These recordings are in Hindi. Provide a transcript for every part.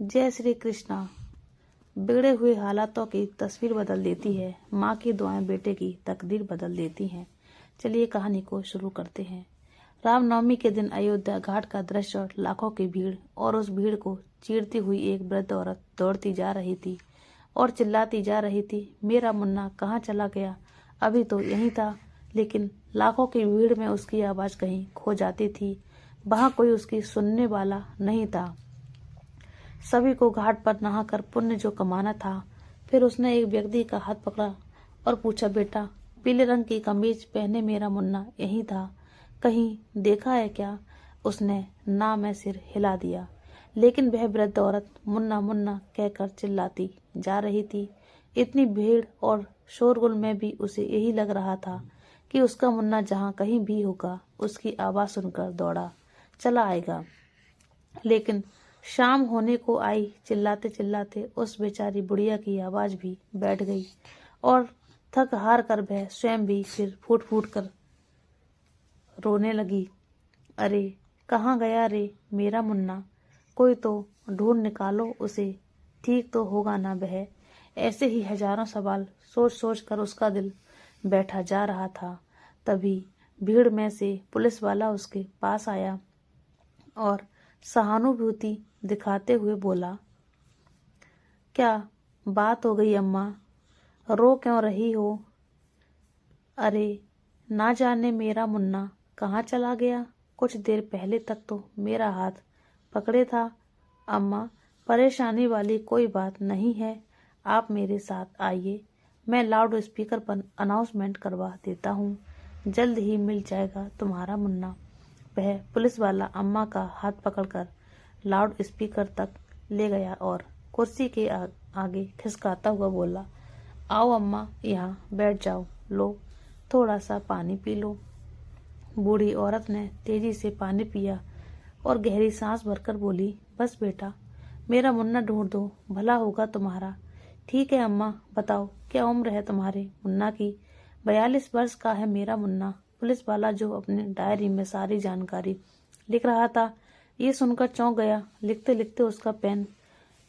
जय श्री कृष्णा। बिगड़े हुए हालातों की तस्वीर बदल देती है, माँ की दुआएं बेटे की तकदीर बदल देती हैं। चलिए कहानी को शुरू करते हैं। रामनवमी के दिन अयोध्या घाट का दृश्य और लाखों की भीड़, और उस भीड़ को चीरती हुई एक वृद्ध औरत दौड़ती जा रही थी और चिल्लाती जा रही थी, मेरा मुन्ना कहाँ चला गया? अभी तो यहीं था। लेकिन लाखों की भीड़ में उसकी आवाज कहीं खो जाती थी। वहां कोई उसकी सुनने वाला नहीं था। सभी को घाट पर नहाकर पुण्य जो कमाना था। फिर उसने एक व्यक्ति का हाथ पकड़ा और पूछा, बेटा, पीले रंग की कमीज पहने मेरा मुन्ना यही था, कहीं देखा है क्या? उसने ना में सिर हिला दिया। लेकिन वह वृद्ध औरत मुन्ना मुन्ना कहकर चिल्लाती जा रही थी। इतनी भीड़ और शोरगुल में भी उसे यही लग रहा था कि उसका मुन्ना जहाँ कहीं भी होगा, उसकी आवाज सुनकर दौड़ा चला आएगा। लेकिन शाम होने को आई। चिल्लाते चिल्लाते उस बेचारी बुढ़िया की आवाज भी बैठ गई और थक हार कर वह स्वयं भी फिर फूट फूट कर रोने लगी। अरे कहाँ गया रे मेरा मुन्ना? कोई तो ढूंढ निकालो उसे, ठीक तो होगा ना वह? ऐसे ही हजारों सवाल सोच सोच कर उसका दिल बैठा जा रहा था। तभी भीड़ में से पुलिस वाला उसके पास आया और सहानुभूति दिखाते हुए बोला, क्या बात हो गई अम्मा? रो क्यों रही हो? अरे ना जाने मेरा मुन्ना कहाँ चला गया? कुछ देर पहले तक तो मेरा हाथ पकड़े था। अम्मा, परेशानी वाली कोई बात नहीं है, आप मेरे साथ आइए, मैं लाउड स्पीकर पर अनाउंसमेंट करवा देता हूँ, जल्द ही मिल जाएगा तुम्हारा मुन्ना। वह पुलिस वाला अम्मा का हाथ पकड़कर लाउड स्पीकर तक ले गया और कुर्सी के आगे खिसकाता हुआ बोला, आओ अम्मा, यहाँ बैठ जाओ, लो थोड़ा सा पानी पी लो। बूढ़ी औरत ने तेजी से पानी पिया और गहरी सांस भरकर बोली, बस बेटा, मेरा मुन्ना ढूंढ दो, भला होगा तुम्हारा। ठीक है अम्मा, बताओ क्या उम्र है तुम्हारे मुन्ना की? 42 वर्ष का है मेरा मुन्ना। पुलिस वाला जो अपने डायरी में सारी जानकारी लिख रहा था, ये सुनकर चौंक गया। लिखते लिखते उसका पेन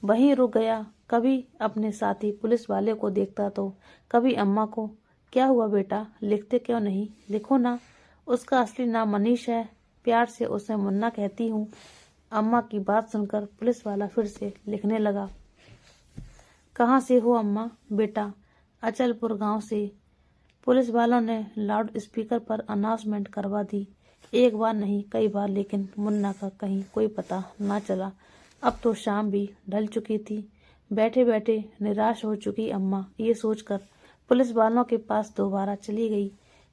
वहीं रुक गया। कभी अपने साथी पुलिस वाले को देखता तो कभी अम्मा को। क्या हुआ बेटा, लिखते क्यों नहीं? लिखो ना। उसका असली नाम मनीष है, प्यार से उसे मुन्ना कहती हूँ। अम्मा की बात सुनकर पुलिस वाला फिर से लिखने लगा। कहाँ से हो अम्मा? बेटा, अचलपुर गांव से। पुलिस वालों ने लाउड स्पीकर पर अनाउंसमेंट करवा दी। एक बार नहीं, कई बार, लेकिन मुन्ना का कहीं कोई पता ना चला। अब तो शाम भी ढल चुकी थी। बैठे बैठे निराश हो चुकी अम्मा ये सोचकर पुलिस वालों के पास दोबारा चली गई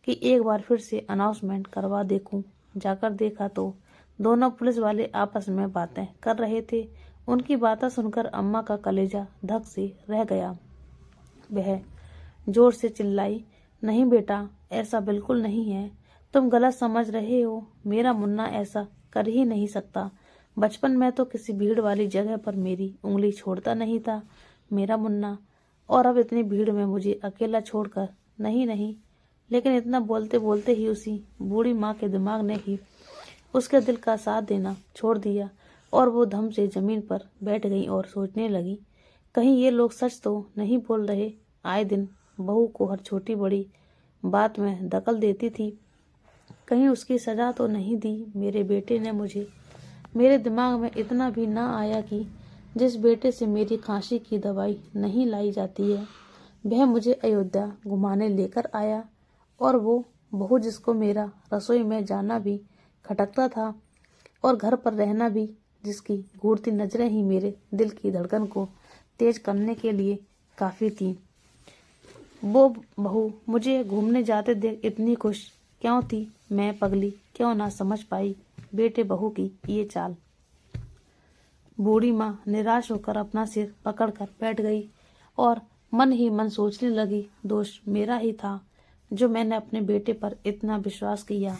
कि एक बार फिर से अनाउंसमेंट करवा देखूं। जाकर देखा तो दोनों पुलिस वाले आपस में बातें कर रहे थे। उनकी बातें सुनकर अम्मा का कलेजा धक से रह गया। वह जोर से चिल्लाई, नहीं बेटा, ऐसा बिल्कुल नहीं है, तुम गलत समझ रहे हो, मेरा मुन्ना ऐसा कर ही नहीं सकता। बचपन में तो किसी भीड़ वाली जगह पर मेरी उंगली छोड़ता नहीं था मेरा मुन्ना, और अब इतनी भीड़ में मुझे अकेला छोड़कर? नहीं नहीं। लेकिन इतना बोलते बोलते ही उसी बूढ़ी माँ के दिमाग ने ही उसके दिल का साथ देना छोड़ दिया और वो धम से जमीन पर बैठ गई और सोचने लगी, कहीं ये लोग सच तो नहीं बोल रहे। आए दिन बहू को हर छोटी बड़ी बात में दखल देती थी, कहीं उसकी सजा तो नहीं दी मेरे बेटे ने मुझे। मेरे दिमाग में इतना भी ना आया कि जिस बेटे से मेरी खांसी की दवाई नहीं लाई जाती है, वह मुझे अयोध्या घुमाने लेकर आया, और वो बहू जिसको मेरा रसोई में जाना भी खटकता था और घर पर रहना भी, जिसकी घूरती नजरें ही मेरे दिल की धड़कन को तेज करने के लिए काफी थी, वो बहू मुझे घूमने जाते देख इतनी खुश क्यों थी? मैं पगली क्यों ना समझ पाई बेटे बहू की ये चाल। बूढ़ी माँ निराश होकर अपना सिर पकड़कर बैठ गई और मन ही मन सोचने लगी, दोष मेरा ही था जो मैंने अपने बेटे पर इतना विश्वास किया,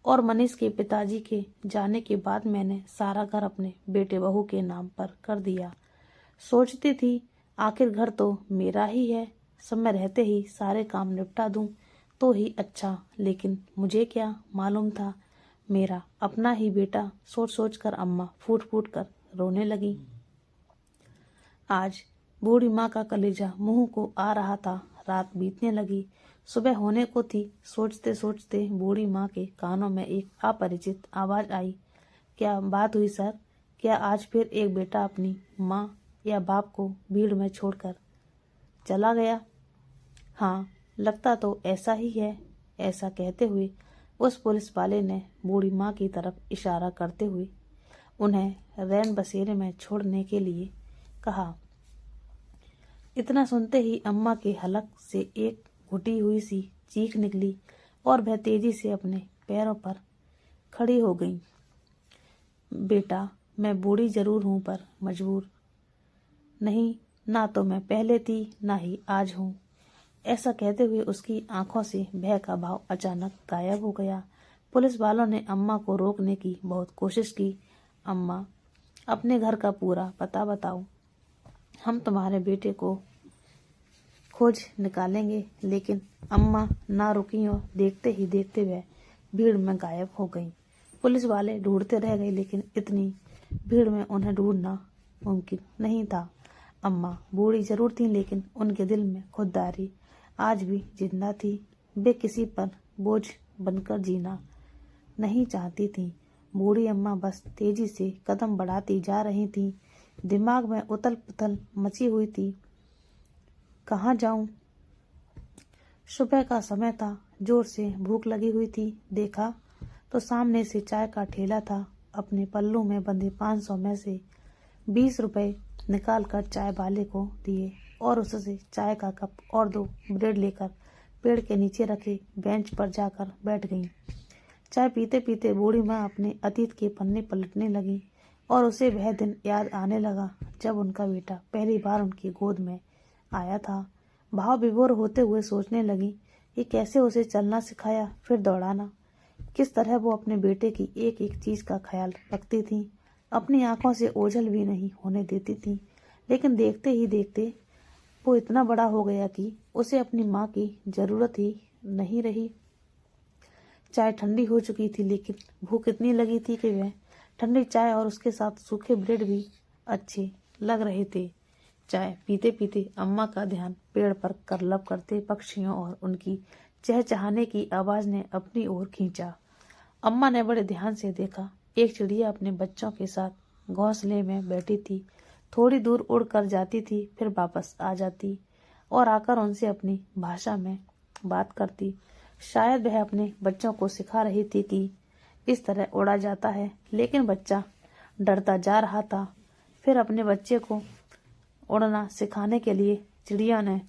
और मनीष के पिताजी के जाने के बाद मैंने सारा घर अपने बेटे बहू के नाम पर कर दिया। सोचती थी आखिर घर तो मेरा ही है, समय रहते ही सारे काम निपटा दूं तो ही अच्छा, लेकिन मुझे क्या मालूम था मेरा अपना ही बेटा। सोच सोच कर अम्मा फूट फूट कर रोने लगी। आज बूढ़ी माँ का कलेजा मुंह को आ रहा था। रात बीतने लगी, सुबह होने को थी। सोचते सोचते बूढ़ी माँ के कानों में एक अपरिचित आवाज आई। क्या बात हुई सर? क्या आज फिर एक बेटा अपनी माँ या बाप को भीड़ में छोड़कर चला गया? हाँ, लगता तो ऐसा ही है। ऐसा कहते हुए उस पुलिस वाले ने बूढ़ी माँ की तरफ इशारा करते हुए उन्हें रैन बसेरे में छोड़ने के लिए कहा। इतना सुनते ही अम्मा के हलक से एक घुटी हुई सी चीख निकली और वह तेजी से अपने पैरों पर खड़ी हो गई। बेटा, मैं बूढ़ी जरूर हूं पर मजबूर नहीं। ना तो मैं पहले थी, ना ही आज हूं। ऐसा कहते हुए उसकी आंखों से भय का भाव अचानक गायब हो गया। पुलिस वालों ने अम्मा को रोकने की बहुत कोशिश की। अम्मा, अपने घर का पूरा पता बताओ, हम तुम्हारे बेटे को खोज निकालेंगे। लेकिन अम्मा ना रुकी और देखते ही देखते वह भीड़ में गायब हो गई। पुलिस वाले ढूंढते रह गए, लेकिन इतनी भीड़ में उन्हें ढूंढना मुमकिन नहीं था। अम्मा बूढ़ी जरूर थी, लेकिन उनके दिल में खुददारी आज भी जिंदा थी। वे किसी पर बोझ बनकर जीना नहीं चाहती थी। बूढ़ी अम्मा बस तेजी से कदम बढ़ाती जा रही थी। दिमाग में उथल पुथल मची हुई थी। कहाँ जाऊं? सुबह का समय था, जोर से भूख लगी हुई थी। देखा तो सामने से चाय का ठेला था। अपने पल्लू में बंधे 500 में से 20 रुपए निकालकर चाय वाले को दिए और उससे चाय का कप और 2 ब्रेड लेकर पेड़ के नीचे रखे बेंच पर जाकर बैठ गई। चाय पीते पीते बूढ़ी माँ अपने अतीत के पन्ने पलटने लगी और उसे वह दिन याद आने लगा जब उनका बेटा पहली बार उनकी गोद में आया था। भाव विभोर होते हुए सोचने लगी कि कैसे उसे चलना सिखाया, फिर दौड़ाना। किस तरह वो अपने बेटे की एक एक चीज का ख्याल रखती थी, अपनी आंखों से ओझल भी नहीं होने देती थी। लेकिन देखते ही देखते वो इतना बड़ा हो गया कि उसे अपनी माँ की जरूरत ही नहीं रही। चाय ठंडी हो चुकी थी, लेकिन भूख इतनी लगी थी कि वह ठंडी चाय और उसके साथ सूखे ब्रेड भी अच्छे लग रहे थे। चाय पीते पीते अम्मा का ध्यान पेड़ पर करलब करते पक्षियों और उनकी चहचहाने की आवाज ने अपनी ओर खींचा। अम्मा ने बड़े ध्यान से देखा। एक चिड़िया अपने बच्चों के साथ घोंसले में बैठी थी। थोड़ी दूर उड़ कर जाती थी, फिर वापस आ जाती और आकर उनसे अपनी भाषा में बात करती। शायद वह अपने बच्चों को सिखा रही थी कि इस तरह उड़ा जाता है। लेकिन बच्चा डरता जा रहा था। फिर अपने बच्चे को उड़ना सिखाने के लिए चिड़िया ने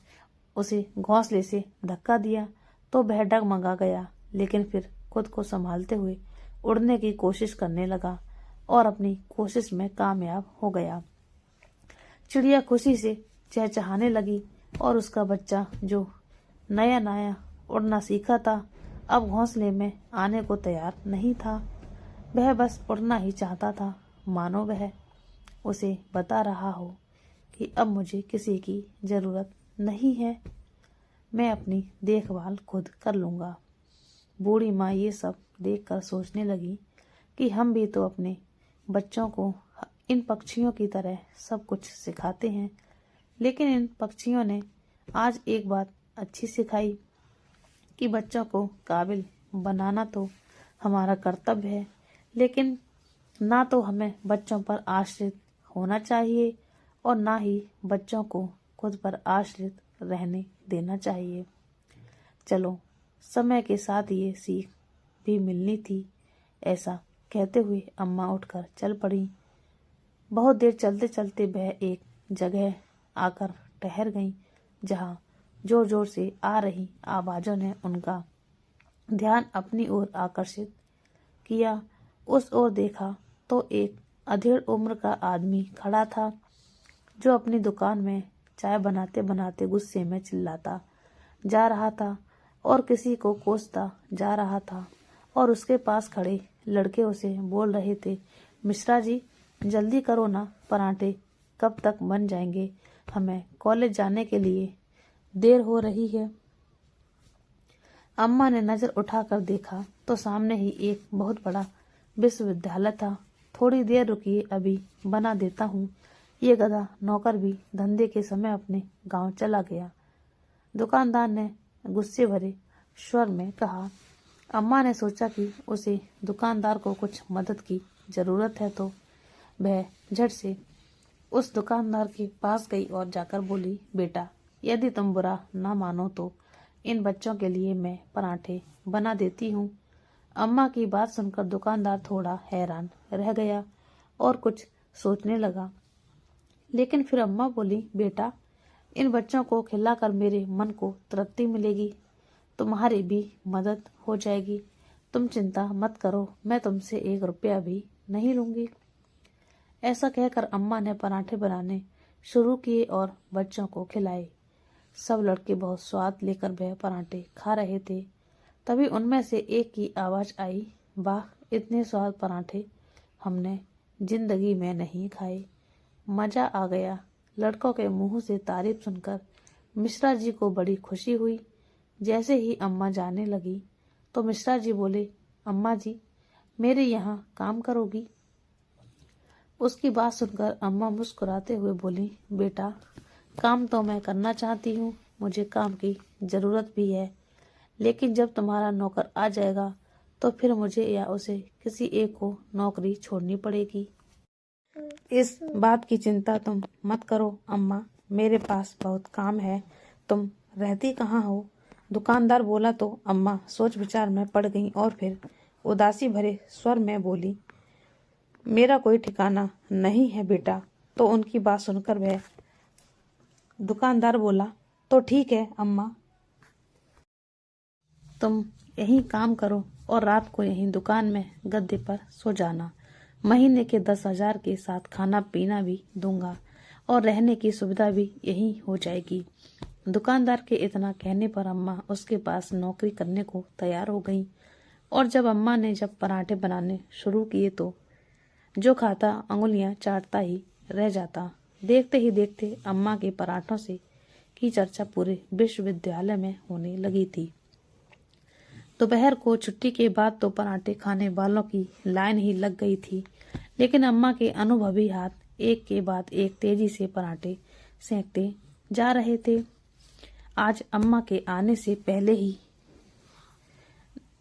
उसे घोंसले से धक्का दिया तो वह डगमगा गया, लेकिन फिर खुद को संभालते हुए उड़ने की कोशिश करने लगा और अपनी कोशिश में कामयाब हो गया। चिड़िया खुशी से चहचहाने लगी और उसका बच्चा जो नया नया उड़ना सीखा था अब घोंसले में आने को तैयार नहीं था। वह बस उड़ना ही चाहता था, मानो वह उसे बता रहा हो कि अब मुझे किसी की जरूरत नहीं है, मैं अपनी देखभाल खुद कर लूंगा। बूढ़ी माँ ये सब देखकर सोचने लगी कि हम भी तो अपने बच्चों को इन पक्षियों की तरह सब कुछ सिखाते हैं। लेकिन इन पक्षियों ने आज एक बात अच्छी सिखाई कि बच्चों को काबिल बनाना तो हमारा कर्तव्य है, लेकिन ना तो हमें बच्चों पर आश्रित होना चाहिए और ना ही बच्चों को खुद पर आश्रित रहने देना चाहिए। चलो, समय के साथ ये सीख भी मिलनी थी। ऐसा कहते हुए अम्मा उठकर चल पड़ी। बहुत देर चलते चलते वह एक जगह आकर ठहर गईं, जहां जोर जोर से आ रही आवाजों ने उनका ध्यान अपनी ओर आकर्षित किया। उस ओर देखा तो एक अधेड़ उम्र का आदमी खड़ा था, जो अपनी दुकान में चाय बनाते बनाते गुस्से में चिल्लाता जा रहा था और किसी को कोसता जा रहा था। और उसके पास खड़े लड़के उसे बोल रहे थे, मिश्रा जी, जल्दी करो ना, पराठे कब तक बन जाएंगे, हमें कॉलेज जाने के लिए देर हो रही है। अम्मा ने नजर उठाकर देखा तो सामने ही एक बहुत बड़ा विश्वविद्यालय था। थोड़ी देर रुकिए, अभी बना देता हूँ। ये गधा नौकर भी धंधे के समय अपने गांव चला गया। दुकानदार ने गुस्से भरे स्वर में कहा। अम्मा ने सोचा कि उसे दुकानदार को कुछ मदद की जरूरत है, तो वह झट से उस दुकानदार के पास गई और जाकर बोली, बेटा, यदि तुम बुरा ना मानो तो इन बच्चों के लिए मैं पराठे बना देती हूँ। अम्मा की बात सुनकर दुकानदार थोड़ा हैरान रह गया और कुछ सोचने लगा, लेकिन फिर अम्मा बोली, बेटा, इन बच्चों को खिलाकर मेरे मन को तृप्ति मिलेगी, तुम्हारी भी मदद हो जाएगी। तुम चिंता मत करो, मैं तुमसे 1 रुपया भी नहीं लूंगी। ऐसा कहकर अम्मा ने पराठे बनाने शुरू किए और बच्चों को खिलाए। सब लड़के बहुत स्वाद लेकर वह पराठे खा रहे थे। तभी उनमें से एक की आवाज आई, वाह, इतने स्वाद पराठे हमने जिंदगी में नहीं खाए, मजा आ गया। लड़कों के मुंह से तारीफ सुनकर मिश्रा जी को बड़ी खुशी हुई। जैसे ही अम्मा जाने लगी तो मिश्रा जी बोले, अम्मा जी, मेरे यहाँ काम करोगी? उसकी बात सुनकर अम्मा मुस्कुराते हुए बोली, बेटा, काम तो मैं करना चाहती हूँ, मुझे काम की जरूरत भी है, लेकिन जब तुम्हारा नौकर आ जाएगा तो फिर मुझे या उसे किसी एक को नौकरी छोड़नी पड़ेगी। इस बात की चिंता तुम मत करो अम्मा, मेरे पास बहुत काम है। तुम रहती कहाँ हो? दुकानदार बोला तो अम्मा सोच विचार में पड़ गईं और फिर उदासी भरे स्वर में बोली, मेरा कोई ठिकाना नहीं है बेटा। तो उनकी बात सुनकर वह दुकानदार बोला, तो ठीक है अम्मा, तुम यहीं काम करो और रात को यहीं दुकान में गद्दे पर सो जाना। महीने के 10,000 के साथ खाना पीना भी दूंगा और रहने की सुविधा भी यहीं हो जाएगी। दुकानदार के इतना कहने पर अम्मा उसके पास नौकरी करने को तैयार हो गई। और जब अम्मा ने पराठे बनाने शुरू किए तो जो खाता अंगुलियां चाटता ही रह जाता। देखते ही देखते अम्मा के पराठों से की चर्चा पूरे विश्वविद्यालय में होने लगी थी। दोपहर को छुट्टी के बाद तो पराठे खाने वालों की लाइन ही लग गई थी, लेकिन अम्मा के अनुभवी हाथ एक के बाद एक तेजी से पराठे सेंकते जा रहे थे। आज अम्मा के आने से पहले ही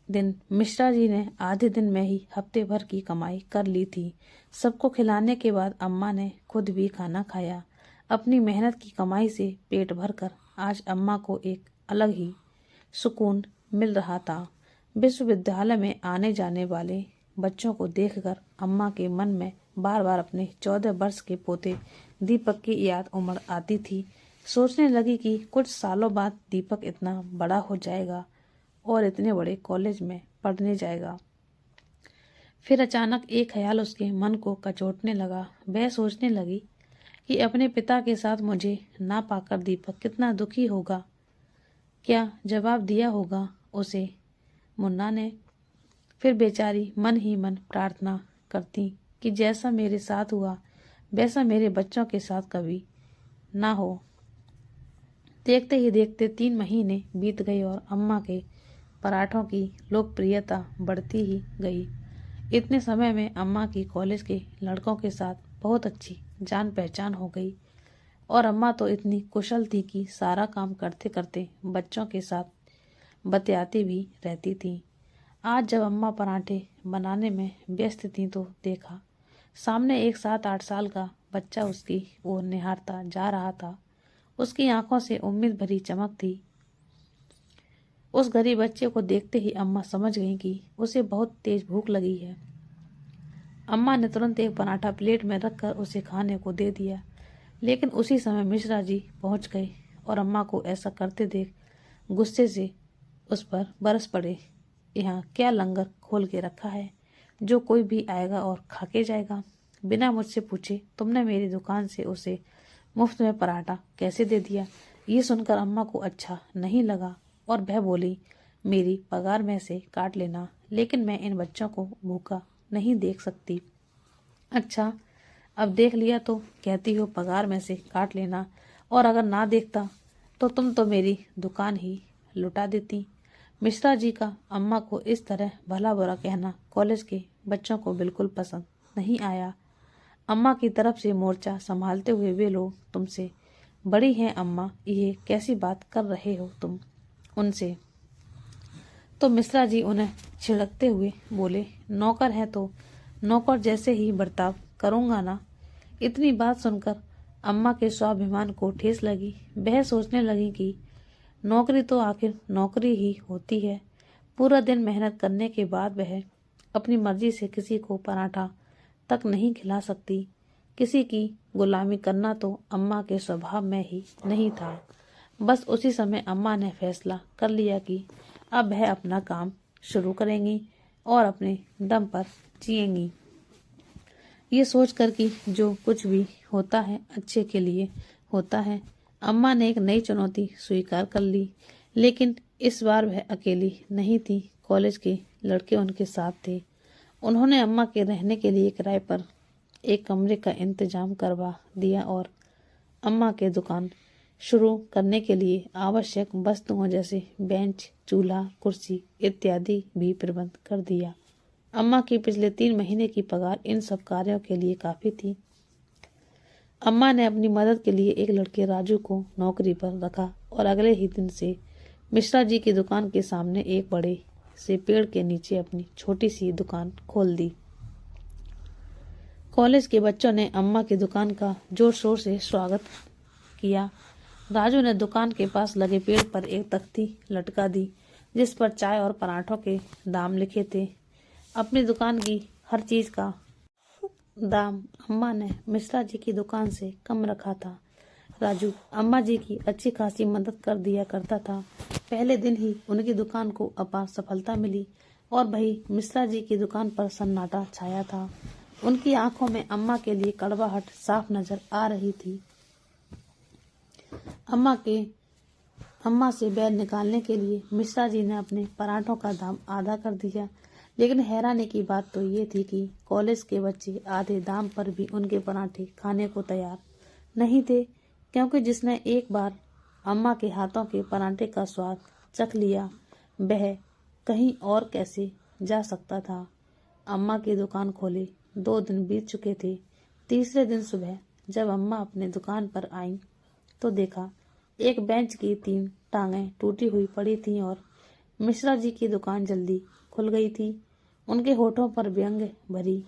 दिन मिश्रा जी ने आधे दिन में ही हफ्ते भर की कमाई कर ली थी। सबको खिलाने के बाद अम्मा ने खुद भी खाना खाया। अपनी मेहनत की कमाई से पेट भरकर आज अम्मा को एक अलग ही सुकून मिल रहा था। विश्वविद्यालय में आने जाने वाले बच्चों को देखकर अम्मा के मन में बार बार अपने 14 वर्ष के पोते दीपक की याद उमड़ आती थी। सोचने लगी कि कुछ सालों बाद दीपक इतना बड़ा हो जाएगा और इतने बड़े कॉलेज में पढ़ने जाएगा। फिर अचानक एक ख्याल उसके मन को कचोटने लगा। वह सोचने लगी कि अपने पिता के साथ मुझे ना पाकर दीपक कितना दुखी होगा। क्या जवाब दिया होगा उसे मुन्ना ने? फिर बेचारी मन ही मन प्रार्थना करती कि जैसा मेरे साथ हुआ वैसा मेरे बच्चों के साथ कभी ना हो। देखते ही देखते 3 महीने बीत गए और अम्मा के पराठों की लोकप्रियता बढ़ती ही गई। इतने समय में अम्मा की कॉलेज के लड़कों के साथ बहुत अच्छी जान पहचान हो गई और अम्मा तो इतनी कुशल थी कि सारा काम करते करते बच्चों के साथ बतियाती भी रहती थी। आज जब अम्मा पराठे बनाने में व्यस्त थी तो देखा सामने एक 7-8 साल का बच्चा उसकी ओर निहारता जा रहा था। उसकी आंखों से उम्मीद भरी चमक थी। उस गरीब बच्चे को देखते ही अम्मा समझ गई कि उसे बहुत तेज भूख लगी है। अम्मा ने तुरंत एक पराठा प्लेट में रखकर उसे खाने को दे दिया, लेकिन उसी समय मिश्रा जी पहुंच गए और अम्मा को ऐसा करते देख गुस्से से उस पर बरस पड़े। यहाँ क्या लंगर खोल के रखा है जो कोई भी आएगा और खा के जाएगा? बिना मुझसे पूछे तुमने मेरी दुकान से उसे मुफ्त में पराठा कैसे दे दिया? ये सुनकर अम्मा को अच्छा नहीं लगा और वह बोली, मेरी पगार में से काट लेना, लेकिन मैं इन बच्चों को भूखा नहीं देख सकती। अच्छा, अब देख लिया तो कहती हो पगार में से काट लेना, और अगर ना देखता तो तुम तो मेरी दुकान ही लुटा देती। मिश्रा जी का अम्मा को इस तरह भला बुरा कहना कॉलेज के बच्चों को बिल्कुल पसंद नहीं आया। अम्मा की तरफ से मोर्चा संभालते हुए वे लोग तुमसे बड़ी हैं अम्मा, ये कैसी बात कर रहे हो तुम उनसे। तो मिश्रा जी उन्हें छिड़कते हुए बोले, नौकर है तो नौकर जैसे ही बर्ताव करूंगा ना। इतनी बात सुनकर अम्मा के स्वाभिमान को ठेस लगी। वह सोचने लगी कि नौकरी तो आखिर नौकरी ही होती है। पूरा दिन मेहनत करने के बाद वह अपनी मर्जी से किसी को पराठा तक नहीं खिला सकती। किसी की गुलामी करना तो अम्मा के स्वभाव में ही नहीं था। बस उसी समय अम्मा ने फैसला कर लिया कि अब वह अपना काम शुरू करेंगी और अपने दम पर जिएंगी। ये सोचकर कि जो कुछ भी होता है अच्छे के लिए होता है, अम्मा ने एक नई चुनौती स्वीकार कर ली। लेकिन इस बार वह अकेली नहीं थी, कॉलेज के लड़के उनके साथ थे। उन्होंने अम्मा के रहने के लिए किराए पर एक कमरे का इंतजाम करवा दिया और अम्मा के दुकान शुरू करने के लिए आवश्यक वस्तुओं जैसे बेंच, चूल्हा, कुर्सी इत्यादि भी प्रबंध कर दिया। अम्मा की पिछले 3 महीने की पगार इन सब कार्यों के लिए काफी थी। अम्मा ने अपनी मदद के लिए एक लड़के राजू को नौकरी पर रखा और अगले ही दिन से मिश्रा जी की दुकान के सामने एक बड़े से पेड़ के नीचे अपनी छोटी सी दुकान खोल दी। कॉलेज के बच्चों ने अम्मा की दुकान का जोर शोर से स्वागत किया। राजू ने दुकान के पास लगे पेड़ पर एक तख्ती लटका दी जिस पर चाय और पराठों के दाम लिखे थे। अपनी दुकान की हर चीज का दाम अम्मा ने मिश्रा जी की दुकान से कम रखा था। राजू अम्मा जी की अच्छी खासी मदद कर दिया करता था। पहले दिन ही उनकी दुकान को अपार सफलता मिली और वही मिश्रा जी की दुकान पर सन्नाटा छाया था। उनकी आंखों में अम्मा के लिए कड़वाहट साफ नजर आ रही थी। अम्मा से बैल निकालने के लिए मिश्रा जी ने अपने पराठों का दाम आधा कर दिया। लेकिन हैरानी की बात तो ये थी कि कॉलेज के बच्चे आधे दाम पर भी उनके पराठे खाने को तैयार नहीं थे, क्योंकि जिसने एक बार अम्मा के हाथों के पराठे का स्वाद चख लिया वह कहीं और कैसे जा सकता था। अम्मा की दुकान खोले 2 दिन बीत चुके थे। तीसरे दिन सुबह जब अम्मा अपने दुकान पर आईं तो देखा एक बेंच की 3 टांगें टूटी हुई पड़ी थीं और मिश्रा जी की दुकान जल्दी खुल गई थी। उनके होठों पर व्यंग भरी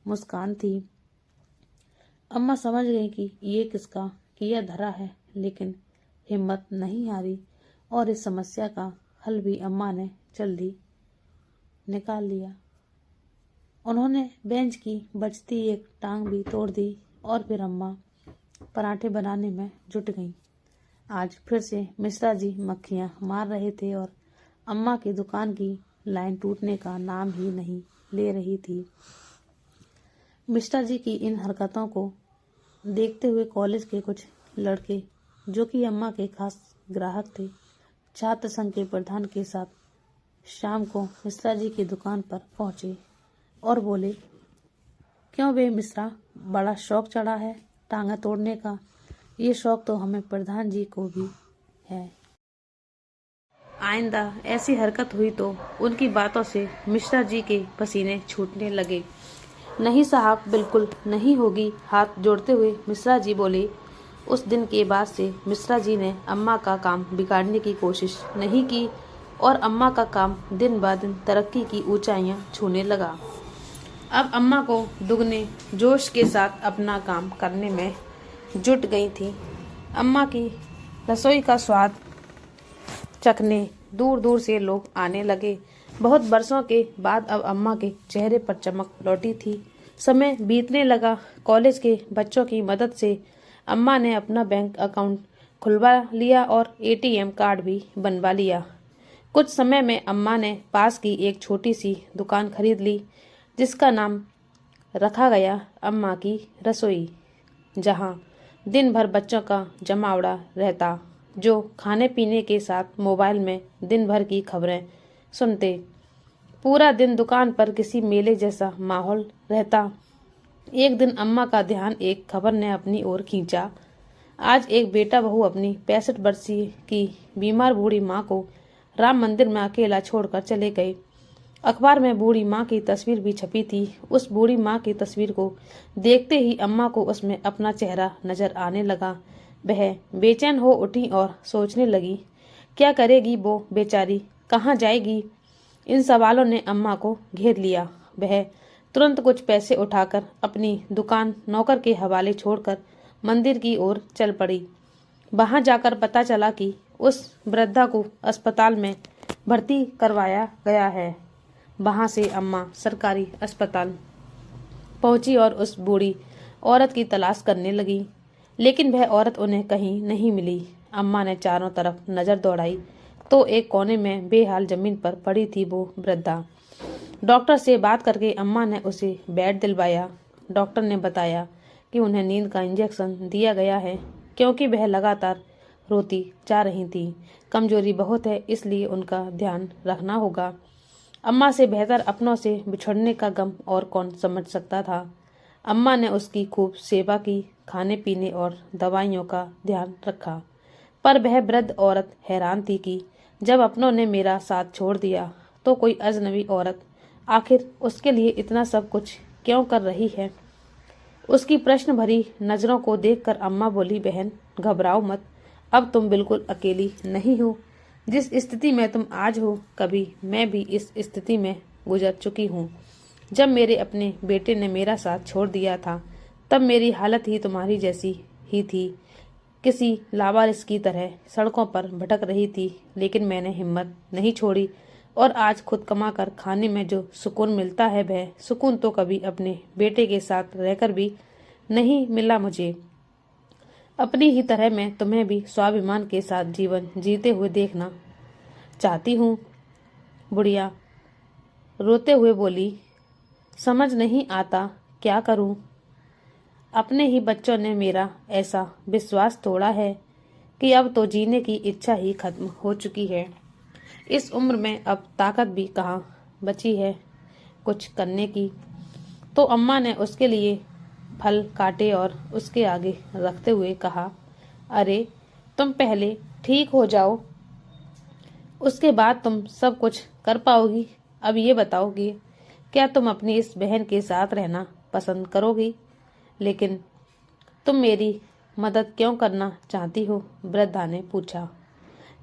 मुस्कान थी। अम्मा समझ गई कि ये किसका किया धरा है, लेकिन हिम्मत नहीं हारी और इस समस्या का हल भी अम्मा ने जल्दी निकाल लिया। उन्होंने बेंच की बचती एक टांग भी तोड़ दी और फिर अम्मा पराठे बनाने में जुट गईं। आज फिर से मिश्रा जी मक्खियां मार रहे थे और अम्मा की दुकान की लाइन टूटने का नाम ही नहीं ले रही थी। मिश्रा जी की इन हरकतों को देखते हुए कॉलेज के कुछ लड़के, जो कि अम्मा के खास ग्राहक थे, छात्र संघ के प्रधान के साथ शाम को मिश्रा जी की दुकान पर पहुंचे और बोले, क्यों बे मिश्रा, बड़ा शौक चढ़ा है टांगा तोड़ने का। ये शौक तो हमें प्रधान जी को भी है। आइंदा ऐसी हरकत हुई तो उनकी बातों से मिश्रा जी के पसीने छूटने लगे। नहीं साहब, बिल्कुल नहीं होगी, हाथ जोड़ते हुए मिश्रा जी बोले। उस दिन के बाद से मिश्रा जी ने अम्मा का काम बिगाड़ने की कोशिश नहीं की और अम्मा का काम दिन ब दिन तरक्की की ऊंचाइयां छूने लगा। अब अम्मा को दुगने जोश के साथ अपना काम करने में जुट गई थी। अम्मा की रसोई का स्वाद चखने दूर दूर से लोग आने लगे। बहुत बरसों के बाद अब अम्मा के चेहरे पर चमक लौटी थी। समय बीतने लगा। कॉलेज के बच्चों की मदद से अम्मा ने अपना बैंक अकाउंट खुलवा लिया और एटीएम कार्ड भी बनवा लिया। कुछ समय में अम्मा ने पास की एक छोटी सी दुकान खरीद ली, जिसका नाम रखा गया अम्मा की रसोई, जहां दिन भर बच्चों का जमावड़ा रहता, जो खाने पीने के साथ मोबाइल में दिन भर की खबरें सुनते। पूरा दिन दुकान पर किसी मेले जैसा माहौल रहता। एक दिन अम्मा का ध्यान एक खबर ने अपनी ओर खींचा। आज एक बेटा बहू अपनी 65 वर्षीय की बीमार बूढ़ी माँ को राम मंदिर में अकेला छोड़कर चले गए। अखबार में बूढ़ी माँ की तस्वीर भी छपी थी। उस बूढ़ी माँ की तस्वीर को देखते ही अम्मा को उसमें अपना चेहरा नजर आने लगा। वह बेचैन हो उठी और सोचने लगी, क्या करेगी वो बेचारी, कहाँ जाएगी। इन सवालों ने अम्मा को घेर लिया। वह तुरंत कुछ पैसे उठाकर अपनी दुकान नौकर के हवाले छोड़कर मंदिर की ओर चल पड़ी। वहां जाकर पता चला कि उस वृद्धा को अस्पताल में भर्ती करवाया गया है। वहां से अम्मा सरकारी अस्पताल पहुंची और उस बूढ़ी औरत की तलाश करने लगी, लेकिन वह औरत उन्हें कहीं नहीं मिली। अम्मा ने चारों तरफ नजर दौड़ाई तो एक कोने में बेहाल जमीन पर पड़ी थी वो वृद्धा। डॉक्टर से बात करके अम्मा ने उसे बेड दिलवाया। डॉक्टर ने बताया कि उन्हें नींद का इंजेक्शन दिया गया है, क्योंकि वह लगातार रोती जा रही थी। कमजोरी बहुत है, इसलिए उनका ध्यान रखना होगा। अम्मा से बेहतर अपनों से बिछड़ने का गम और कौन समझ सकता था। अम्मा ने उसकी खूब सेवा की, खाने पीने और दवाइयों का ध्यान रखा। पर वह वृद्ध औरत हैरान थी कि जब अपनों ने मेरा साथ छोड़ दिया तो कोई अजनबी औरत आखिर उसके लिए इतना सब कुछ क्यों कर रही है। उसकी प्रश्न भरी नजरों को देखकर अम्मा बोली, बहन घबराओ मत, अब तुम बिल्कुल अकेली नहीं हो। जिस स्थिति में तुम आज हो, कभी मैं भी इस स्थिति में गुजर चुकी हूँ। जब मेरे अपने बेटे ने मेरा साथ छोड़ दिया था तब मेरी हालत ही तुम्हारी जैसी ही थी, किसी लावारिस की तरह सड़कों पर भटक रही थी। लेकिन मैंने हिम्मत नहीं छोड़ी और आज खुद कमा कर खाने में जो सुकून मिलता है वह सुकून तो कभी अपने बेटे के साथ रहकर भी नहीं मिला मुझे। अपनी ही तरह मैं तुम्हें भी स्वाभिमान के साथ जीवन जीते हुए देखना चाहती हूँ। बुढ़िया रोते हुए बोली, समझ नहीं आता क्या करूँ। अपने ही बच्चों ने मेरा ऐसा विश्वास तोड़ा है कि अब तो जीने की इच्छा ही खत्म हो चुकी है। इस उम्र में अब ताकत भी कहाँ बची है कुछ करने की। तो अम्मा ने उसके लिए फल काटे और उसके आगे रखते हुए कहा, अरे तुम पहले ठीक हो जाओ, उसके बाद तुम सब कुछ कर पाओगी। अब ये बताओगी, क्या तुम अपनी इस बहन के साथ रहना पसंद करोगी? लेकिन तुम मेरी मदद क्यों करना चाहती हो? वृद्धा ने पूछा।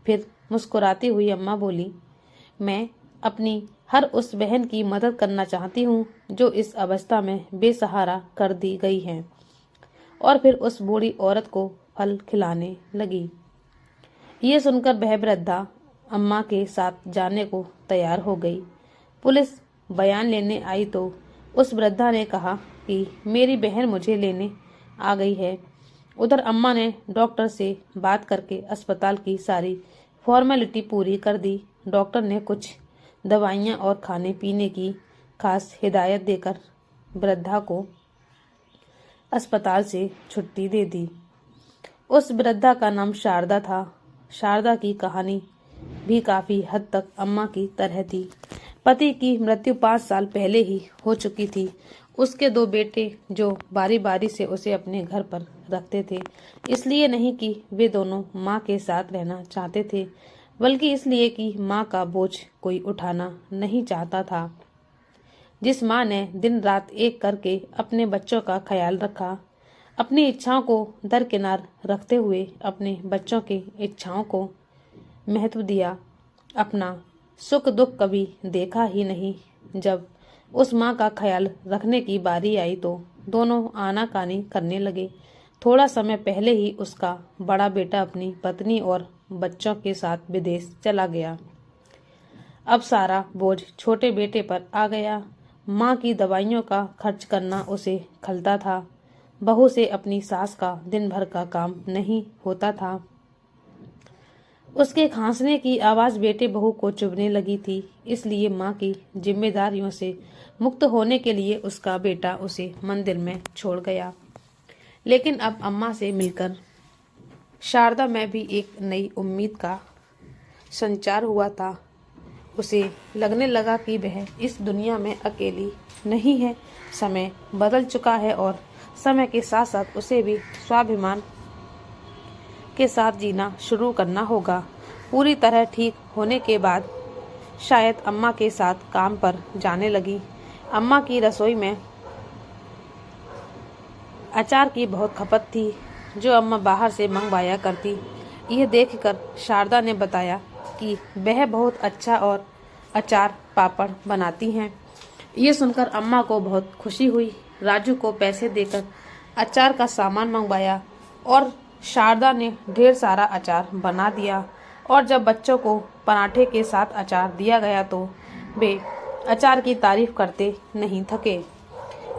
फिर मुस्कुराती हुई अम्मा बोली, मैं अपनी हर उस बहन की मदद करना चाहती हूँ जो इस अवस्था में बेसहारा कर दी गई है। और फिर उस बूढ़ी औरत को फल खिलाने लगी। ये सुनकर वह वृद्धा अम्मा के साथ जाने को तैयार हो गई। पुलिस बयान लेने आई तो उस वृद्धा ने कहा कि मेरी बहन मुझे लेने आ गई है। उधर अम्मा ने डॉक्टर से बात करके अस्पताल की सारी फॉर्मेलिटी पूरी कर दी। डॉक्टर ने कुछ दवाइयाँ और खाने पीने की खास हिदायत देकर वृद्धा को अस्पताल से छुट्टी दे दी। उस वृद्धा का नाम शारदा था। शारदा की कहानी भी काफी हद तक अम्मा की तरह थी। पति की मृत्यु 5 साल पहले ही हो चुकी थी। उसके 2 बेटे जो बारी बारी से उसे अपने घर पर रखते थे, इसलिए नहीं कि वे दोनों माँ के साथ रहना चाहते थे, बल्कि इसलिए कि माँ का बोझ कोई उठाना नहीं चाहता था। जिस माँ ने दिन रात एक करके अपने बच्चों का ख्याल रखा, अपनी इच्छाओं को दरकिनार रखते हुए अपने बच्चों की इच्छाओं को महत्व दिया, अपना सुख दुख कभी देखा ही नहीं। जब उस माँ का ख्याल रखने की बारी आई तो दोनों आनाकानी करने लगे। थोड़ा समय पहले ही उसका बड़ा बेटा अपनी पत्नी और बच्चों के साथ विदेश चला गया। अब सारा बोझ छोटे बेटे पर आ गया। माँ की दवाइयों का खर्च करना उसे खलता था। बहू से अपनी सास का दिन भर का काम नहीं होता था। उसके खांसने की आवाज बेटे बहू को चुभने लगी थी, इसलिए माँ की जिम्मेदारियों से मुक्त होने के लिए उसका बेटा उसे मंदिर में छोड़ गया। लेकिन अब अम्मा से मिलकर शारदा में भी एक नई उम्मीद का संचार हुआ था। उसे लगने लगा कि वह इस दुनिया में अकेली नहीं है। समय बदल चुका है और समय के साथ साथ उसे भी स्वाभिमान के साथ जीना शुरू करना होगा। पूरी तरह ठीक होने के बाद शायद अम्मा के साथ काम पर जाने लगी। अम्मा की रसोई में अचार की बहुत खपत थी, जो अम्मा बाहर से मंगवाया करती। यह देखकर शारदा ने बताया कि वह बहुत अच्छा और अचार पापड़ बनाती हैं। ये सुनकर अम्मा को बहुत खुशी हुई। राजू को पैसे देकर अचार का सामान मंगवाया और शारदा ने ढेर सारा अचार बना दिया। और जब बच्चों को पराठे के साथ अचार दिया गया तो वे अचार की तारीफ करते नहीं थके।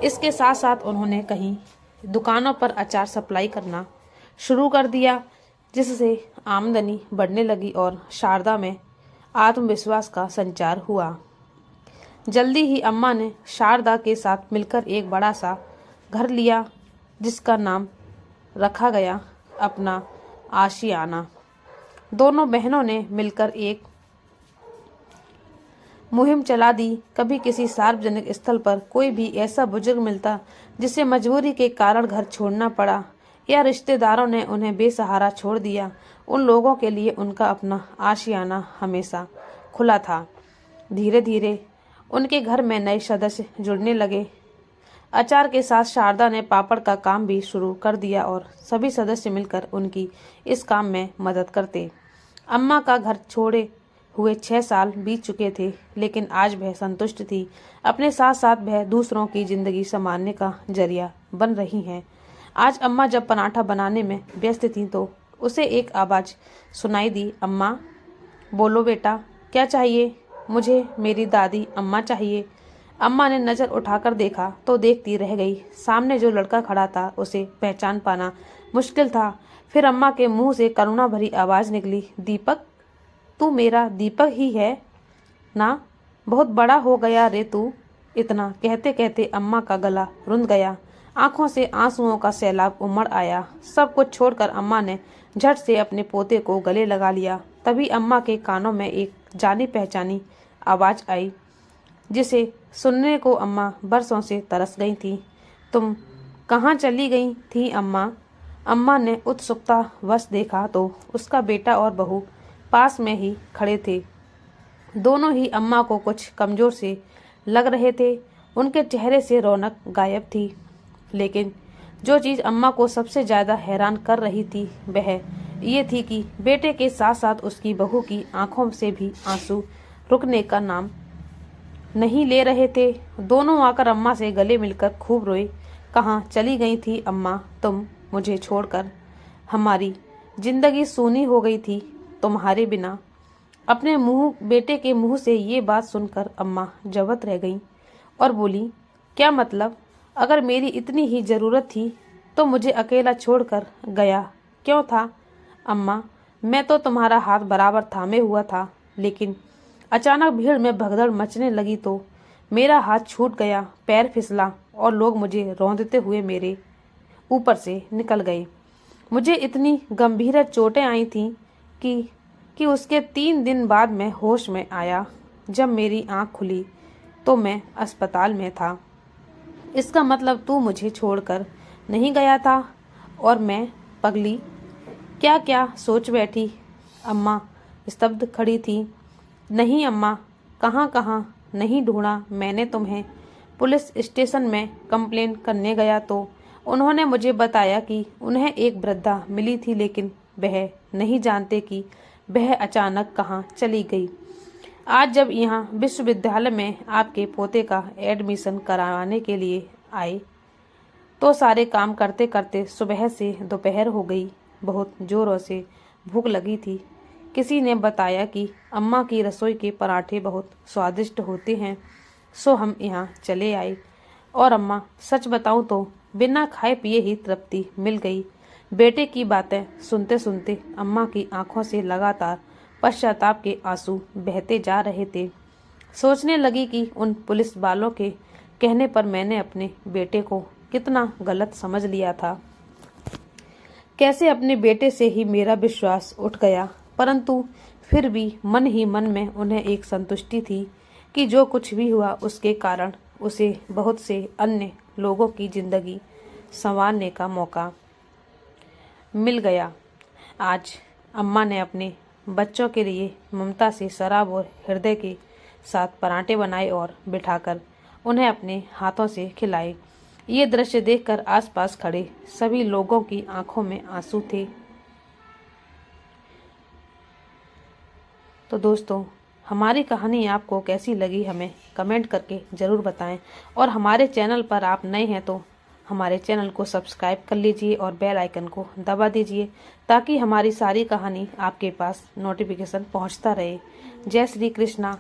इसके साथ साथ उन्होंने कहीं दुकानों पर अचार सप्लाई करना शुरू कर दिया, जिससे आमदनी बढ़ने लगी और शारदा में आत्मविश्वास का संचार हुआ। जल्दी ही अम्मा ने शारदा के साथ मिलकर एक बड़ा सा घर लिया, जिसका नाम रखा गया अपना आशियाना। दोनों बहनों ने मिलकर एक मुहिम चला दी। कभी किसी सार्वजनिक स्थल पर कोई भी ऐसा बुजुर्ग मिलता जिसे मजबूरी के कारण घर छोड़ना पड़ा या रिश्तेदारों ने उन्हें बेसहारा छोड़ दिया, उन लोगों के लिए उनका अपना आशियाना हमेशा खुला था। धीरे धीरे उनके घर में नए सदस्य जुड़ने लगे। अचार के साथ शारदा ने पापड़ का काम भी शुरू कर दिया और सभी सदस्य मिलकर उनकी इस काम में मदद करते। अम्मा का घर छोड़े हुए 6 साल बीत चुके थे, लेकिन आज वह संतुष्ट थी। अपने साथ साथ वह दूसरों की जिंदगी संवारने का जरिया बन रही हैं। आज अम्मा जब पराठा बनाने में व्यस्त थी तो उसे एक आवाज़ सुनाई दी, अम्मा बोलो बेटा, क्या चाहिए? मुझे मेरी दादी अम्मा चाहिए। अम्मा ने नज़र उठाकर देखा तो देखती रह गई। सामने जो लड़का खड़ा था उसे पहचान पाना मुश्किल था। फिर अम्मा के मुंह से करुणा भरी आवाज़ निकली, दीपक, तू मेरा दीपक ही है ना? बहुत बड़ा हो गया रे तू। इतना कहते कहते अम्मा का गला रुंध गया। आंखों से आंसुओं का सैलाब उमड़ आया। सब कुछ छोड़कर अम्मा ने झट से अपने पोते को गले लगा लिया। तभी अम्मा के कानों में एक जानी पहचानी आवाज़ आई, जिसे सुनने को अम्मा बरसों से तरस गई थी। तुम कहाँ चली गई थी अम्मा? अम्मा ने उत्सुकता वश देखा तो उसका बेटा और बहू पास में ही खड़े थे। दोनों ही अम्मा को कुछ कमज़ोर से लग रहे थे। उनके चेहरे से रौनक गायब थी। लेकिन जो चीज़ अम्मा को सबसे ज़्यादा हैरान कर रही थी वह ये थी कि बेटे के साथ साथ उसकी बहू की आंखों से भी आंसू रुकने का नाम नहीं ले रहे थे। दोनों आकर अम्मा से गले मिलकर खूब रोए। कहाँ चली गई थी अम्मा तुम मुझे छोड़कर? हमारी जिंदगी सूनी हो गई थी तुम्हारे बिना। अपने बेटे के मुंह से ये बात सुनकर अम्मा जवत रह गईं और बोली, क्या मतलब? अगर मेरी इतनी ही ज़रूरत थी तो मुझे अकेला छोड़कर गया क्यों था? अम्मा, मैं तो तुम्हारा हाथ बराबर थामे हुआ था, लेकिन अचानक भीड़ में भगदड़ मचने लगी तो मेरा हाथ छूट गया, पैर फिसला और लोग मुझे रौंदते हुए मेरे ऊपर से निकल गए। मुझे इतनी गंभीर चोटें आई थीं कि उसके 3 दिन बाद मैं होश में आया। जब मेरी आंख खुली तो मैं अस्पताल में था। इसका मतलब तू मुझे छोड़कर नहीं गया था और मैं पगली क्या क्या सोच बैठी। अम्मा स्तब्ध खड़ी थी। नहीं अम्मा, कहाँ कहाँ नहीं ढूंढा मैंने तुम्हें। पुलिस स्टेशन में कंप्लेन करने गया तो उन्होंने मुझे बताया कि उन्हें एक वृद्धा मिली थी, लेकिन वह नहीं जानते कि वह अचानक कहाँ चली गई। आज जब यहाँ विश्वविद्यालय में आपके पोते का एडमिशन कराने के लिए आए तो सारे काम करते करते सुबह से दोपहर हो गई। बहुत जोरों से भूख लगी थी। किसी ने बताया कि अम्मा की रसोई के पराठे बहुत स्वादिष्ट होते हैं, सो हम यहाँ चले आए। और अम्मा, सच बताऊँ तो बिना खाए पिए ही तृप्ति मिल गई। बेटे की बातें सुनते सुनते अम्मा की आंखों से लगातार पश्चाताप के आंसू बहते जा रहे थे। सोचने लगी कि उन पुलिस वालों के कहने पर मैंने अपने बेटे को कितना गलत समझ लिया था। कैसे अपने बेटे से ही मेरा विश्वास उठ गया। परंतु फिर भी मन ही मन में उन्हें एक संतुष्टि थी कि जो कुछ भी हुआ उसके कारण उसे बहुत से अन्य लोगों की जिंदगी संवारने का मौका मिल गया। आज अम्मा ने अपने बच्चों के लिए ममता से सराब और हृदय के साथ पराठे बनाए और बिठाकर उन्हें अपने हाथों से खिलाए। ये दृश्य देखकर आसपास खड़े सभी लोगों की आंखों में आंसू थे। तो दोस्तों, हमारी कहानी आपको कैसी लगी हमें कमेंट करके ज़रूर बताएं, और हमारे चैनल पर आप नए हैं तो हमारे चैनल को सब्सक्राइब कर लीजिए और बेल आइकन को दबा दीजिए, ताकि हमारी सारी कहानी आपके पास नोटिफिकेशन पहुंचता रहे। जय श्री कृष्णा।